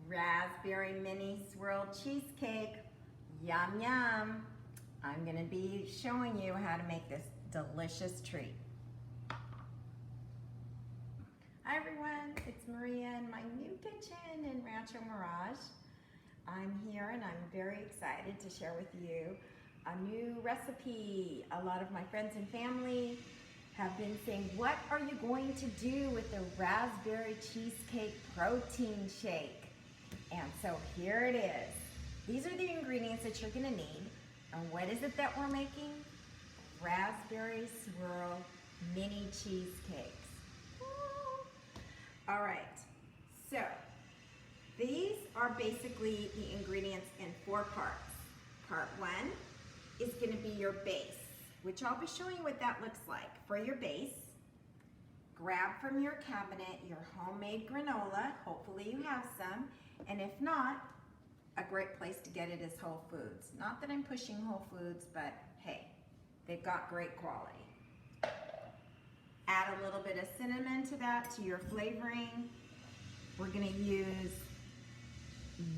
Raspberry mini swirl cheesecake. Yum, yum. I'm gonna be showing you how to make this delicious treat. Hi everyone, it's Maria in my new kitchen in Rancho Mirage. I'm here and I'm very excited to share with you a new recipe. A lot of my friends and family have been saying, what are you going to do with the raspberry cheesecake protein shake? And so here it is. These are the ingredients that you're gonna need. And what is it that we're making? Raspberry swirl mini cheesecakes. All right, so these are basically the ingredients in 4 parts. Part 1 is gonna be your base, which I'll be showing you what that looks like. For your base, grab from your cabinet your homemade granola. Hopefully you have some, and if not, a great place to get it is Whole Foods. Not that I'm pushing Whole Foods, but hey, they've got great quality. Add a little bit of cinnamon to that, to your flavoring. We're gonna use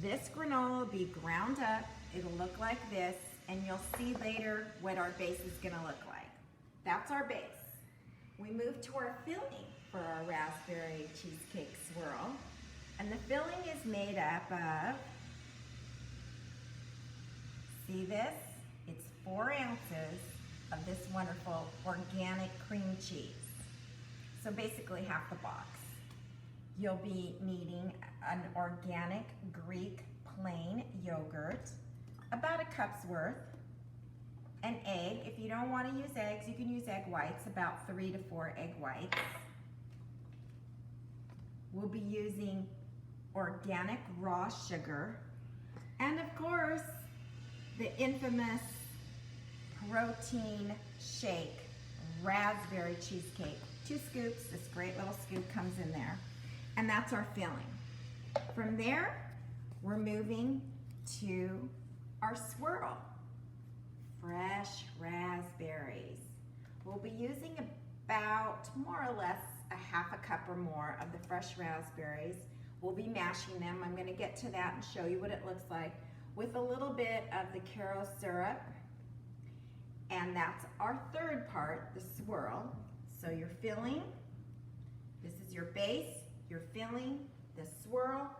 this granola, be ground up. It'll look like this, and you'll see later what our base is gonna look like. That's our base. We move to our filling for our raspberry cheesecake swirl. And the filling is made up of, see this? It's 4 ounces of this wonderful organic cream cheese. So basically half the box. You'll be needing an organic Greek plain yogurt, about a cup's worth, an egg. If you don't want to use eggs, you can use egg whites, about 3 to 4 egg whites. We'll be using organic raw sugar, and of course, the infamous protein shake raspberry cheesecake. 2 scoops, this great little scoop comes in there, and that's our filling. From there, we're moving to our swirl. Fresh raspberries. We'll be using about more or less a half a cup or more of the fresh raspberries. We'll be mashing them. I'm gonna get to that and show you what it looks like with a little bit of the Caro syrup. And that's our 3rd part, the swirl. So you're filling, this is your base, you're filling, the swirl,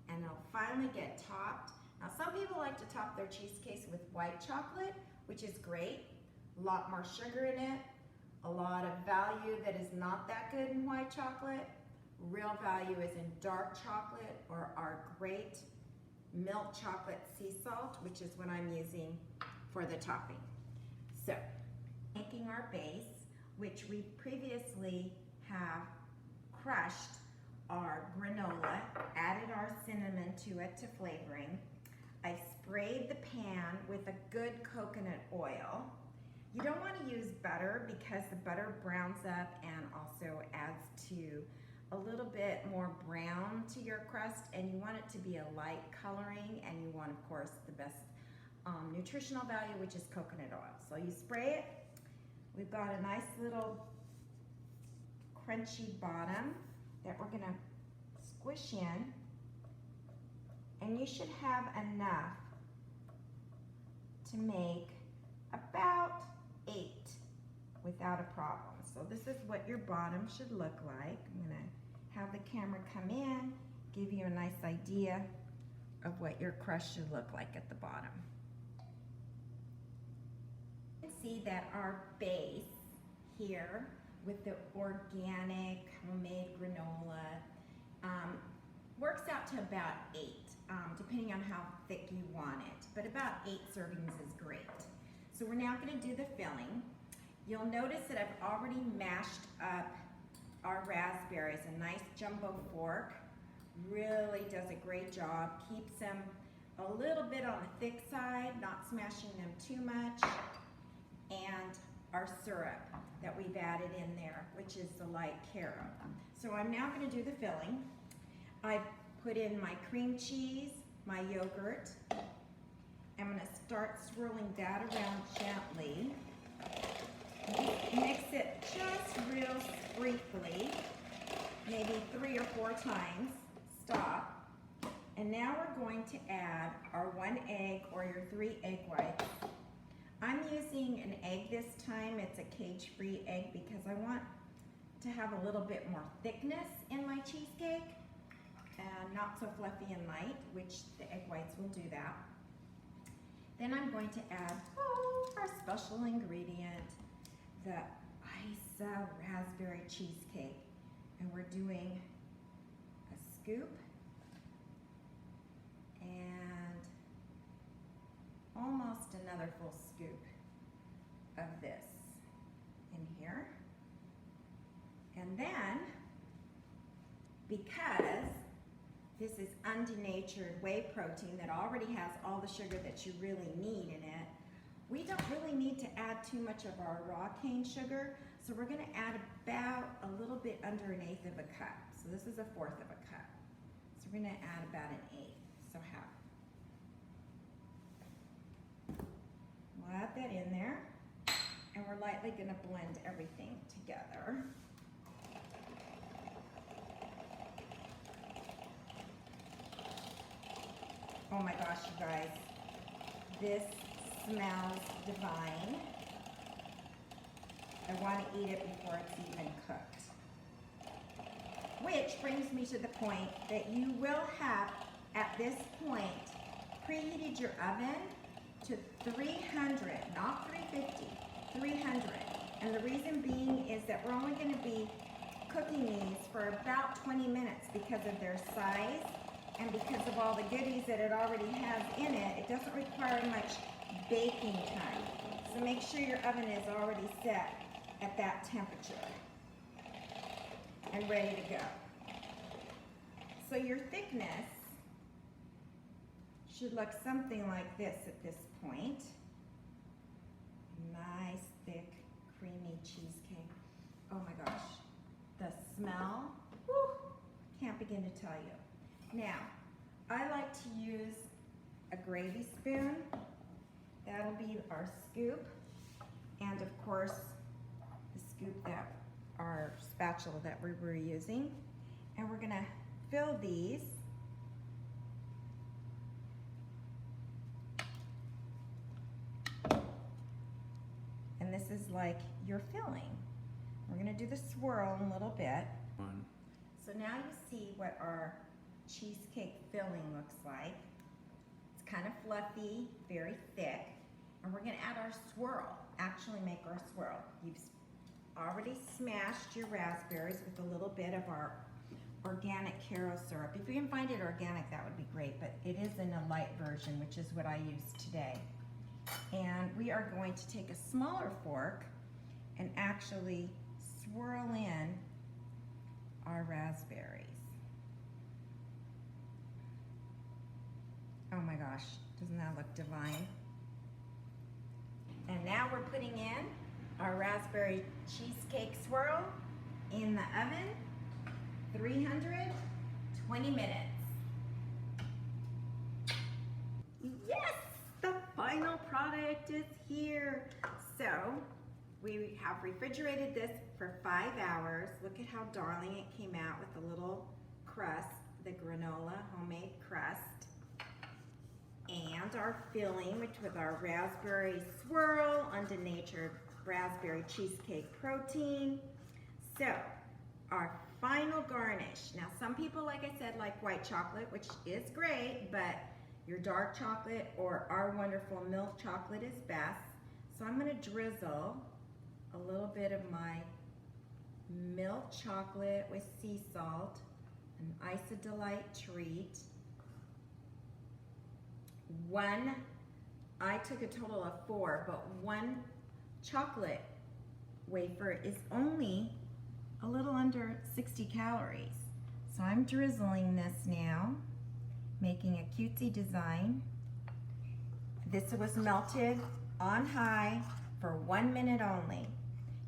and it'll finally get topped. Now some people like to top their cheesecakes with white chocolate, which is great. A lot more sugar in it, a lot of value that is not that good in white chocolate. Real value is in dark chocolate or our great milk chocolate sea salt, which is what I'm using for the topping. So, making our base, which we previously have crushed our granola, added our cinnamon to it to flavoring. I sprayed the pan with a good coconut oil. You don't want to use butter because the butter browns up and also adds to a little bit more brown to your crust, and you want it to be a light coloring, and you want, of course, the best nutritional value, which is coconut oil. So you spray it. We've got a nice little crunchy bottom that we're gonna squish in, and you should have enough to make about 8 without a problem. So this is what your bottom should look like. I'm gonna have the camera come in, give you a nice idea of what your crust should look like at the bottom. You can see that our base here with the organic homemade granola works out to about 8, depending on how thick you want it, but about 8 servings is great. So we're now gonna do the filling. You'll notice that I've already mashed up our raspberries. A nice jumbo fork really does a great job. Keeps them a little bit on the thick side, not smashing them too much. And our syrup that we've added in there, which is the light Caro. So I'm now gonna do the filling. I've put in my cream cheese, my yogurt. I'm gonna start swirling that around gently. Mix it just real briefly, maybe 3 or 4 times. Stop. And now we're going to add our 1 egg or your 3 egg whites. I'm using an egg this time. It's a cage-free egg because I want to have a little bit more thickness in my cheesecake and not so fluffy and light, which the egg whites will do that. Then I'm going to add our special ingredient, the raspberry cheesecake. And we're doing a scoop and almost another full scoop of this in here. And then, because this is undenatured whey protein that already has all the sugar that you really need in it, we don't really need to add too much of our raw cane sugar, so we're gonna add about a little bit under 1/8 of a cup. So this is 1/4 of a cup. So we're gonna add about 1/8, so half. We'll add that in there, and we're lightly gonna blend everything together. Oh my gosh, you guys, this smells divine. I want to eat it before it's even cooked. Which brings me to the point that you will have, at this point, preheated your oven to 300, not 350, 300. And the reason being is that we're only going to be cooking these for about 20 minutes because of their size and because of all the goodies that it already has in it. It doesn't require much baking time. So make sure your oven is already set at that temperature and ready to go. So your thickness should look something like this at this point. Nice, thick, creamy cheesecake. Oh my gosh, the smell, whew, can't begin to tell you. Now, I like to use a gravy spoon. That'll be our scoop. And of course, the scoop that, our spatula that we were using. And we're gonna fill these. And this is like your filling. We're gonna do the swirl in a little bit. So now you see what our cheesecake filling looks like. It's kind of fluffy, very thick. And we're gonna add our swirl, actually make our swirl. You've already smashed your raspberries with a little bit of our organic Caro syrup. If you can find it organic, that would be great, but it is in a light version, which is what I use today. And we are going to take a smaller fork and actually swirl in our raspberries. Oh my gosh, doesn't that look divine? And now we're putting in our raspberry cheesecake swirl in the oven, 320 minutes. Yes, the final product is here. So we have refrigerated this for 5 hours. Look at how darling it came out with the little crust, the granola homemade crust. And our filling, which with our raspberry swirl, undenatured raspberry cheesecake protein. So, our final garnish. Now, some people, like I said, like white chocolate, which is great, but your dark chocolate or our wonderful milk chocolate is best. So I'm gonna drizzle a little bit of my milk chocolate with sea salt, an Ice-A-Delight treat. I took a total of 4, but 1 chocolate wafer is only a little under 60 calories. So I'm drizzling this now, making a cutesy design. This was melted on high for 1 minute only.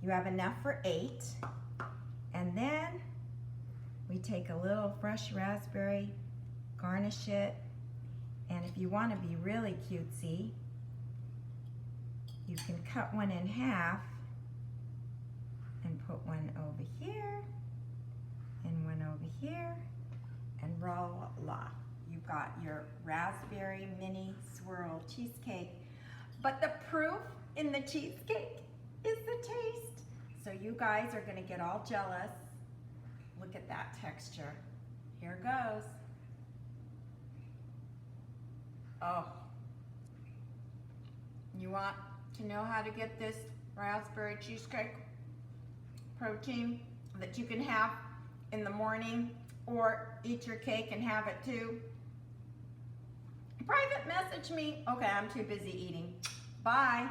You have enough for 8. And then we take a little fresh raspberry, garnish it, and if you want to be really cutesy, you can cut one in half and put one over here and one over here, and voila, you've you've got your raspberry mini swirl cheesecake. But the proof in the cheesecake is the taste. So you guys are gonna get all jealous. Look at that texture. Here goes. Oh. You want to know how to get this raspberry cheesecake protein that you can have in the morning or eat your cake and have it too? Private message me. Okay, I'm too busy eating. Bye.